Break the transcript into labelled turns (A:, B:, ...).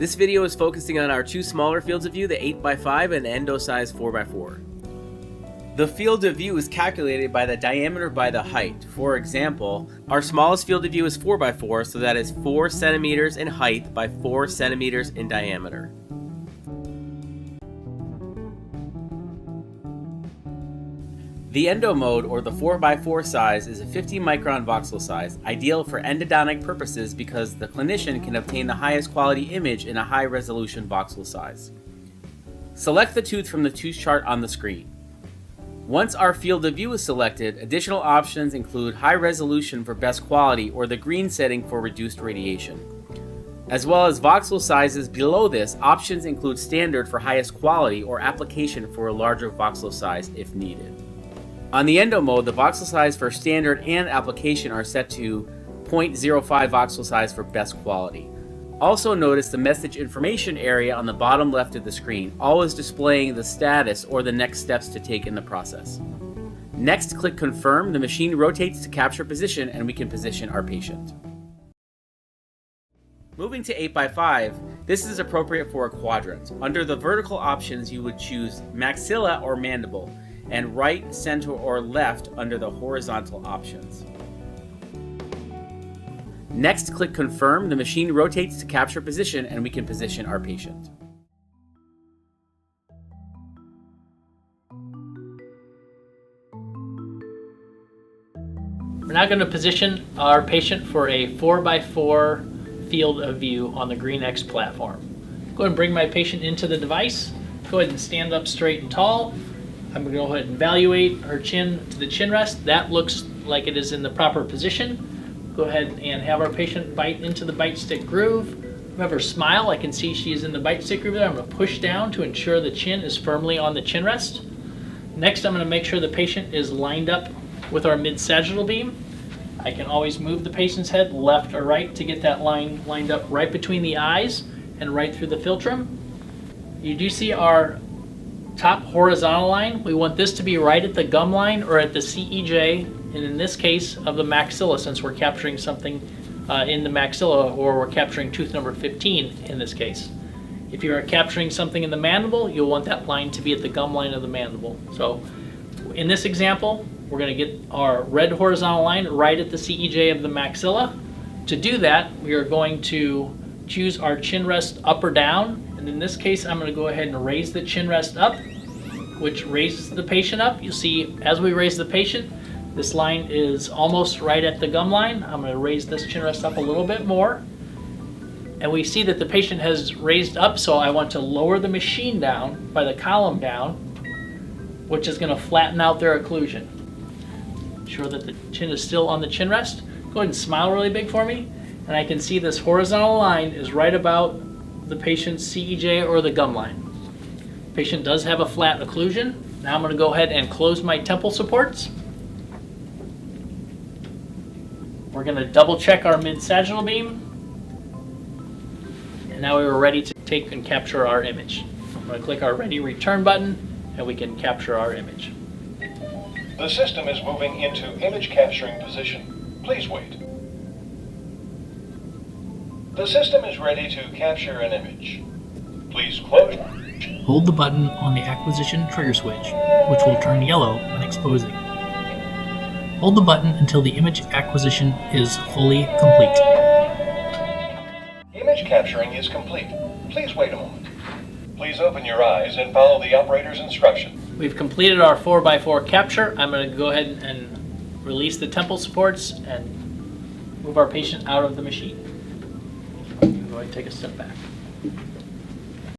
A: This video is focusing on our two smaller fields of view, the 8x5 and the endo size 4x4. The field of view is calculated by the diameter by the height. For example, our smallest field of view is 4x4, so that is 4 centimeters in height by 4 centimeters in diameter. The endo mode, or the 4x4 size, is a 50 micron voxel size, ideal for endodontic purposes because the clinician can obtain the highest quality image in a high resolution voxel size. Select the tooth from the tooth chart on the screen. Once our field of view is selected, additional options include high resolution for best quality or the green setting for reduced radiation. As well as voxel sizes below this, options include standard for highest quality or application for a larger voxel size if needed. On the endo mode, the voxel size for standard and application are set to 0.05 voxel size for best quality. Also notice the message information area on the bottom left of the screen, always displaying the status or the next steps to take in the process. Next, click Confirm. The machine rotates to capture position and we can position our patient. Moving to 8x5, this is appropriate for a quadrant. Under the vertical options, you would choose maxilla or mandible, and right, center, or left under the horizontal options. Next, click Confirm. The machine rotates to capture position and we can position our patient.
B: We're now going to position our patient for a 4x4 field of view on the GreenX platform. Go ahead and bring my patient into the device. Go ahead and stand up straight and tall. I'm going to go ahead and evaluate her chin to the chin rest. That looks like it is in the proper position. Go ahead and have our patient bite into the bite stick groove. Have her smile. I can see she's in the bite stick groove there. I'm going to push down to ensure the chin is firmly on the chin rest. Next, I'm going to make sure the patient is lined up with our mid-sagittal beam. I can always move the patient's head left or right to get that line lined up right between the eyes and right through the philtrum. You do see our top horizontal line. We want this to be right at the gum line or at the CEJ, and in this case of the maxilla, since we're capturing something in the maxilla, or we're capturing tooth number 15 in this case. If you are capturing something in the mandible, you'll want that line to be at the gum line of the mandible. So in this example, we're going to get our red horizontal line right at the CEJ of the maxilla. To do that, we are going to choose our chin rest up or down. And in this case, I'm going to go ahead and raise the chin rest up, which raises the patient up. You see, as we raise the patient, this line is almost right at the gum line. I'm going to raise this chin rest up a little bit more. And we see that the patient has raised up, so I want to lower the machine down by the column down, which is going to flatten out their occlusion. Ensure that the chin is still on the chin rest. Go ahead and smile really big for me. And I can see this horizontal line is right about the patient's CEJ or the gum line. The patient does have a flat occlusion. Now I'm going to go ahead and close my temple supports. We're going to double check our mid-sagittal beam. And now we're ready to take and capture our image. I'm going to click our Ready Return button and we can capture our image.
C: The system is moving into image capturing position. Please wait. The system is ready to capture an image. Please close.
B: Hold the button on the acquisition trigger switch, which will turn yellow when exposing. Hold the button until the image acquisition is fully complete.
C: Image capturing is complete. Please wait a moment. Please open your eyes and follow the operator's instructions.
B: We've completed our 4x4 capture. I'm going to go ahead and release the temple supports and move our patient out of the machine. Go ahead and take a step back.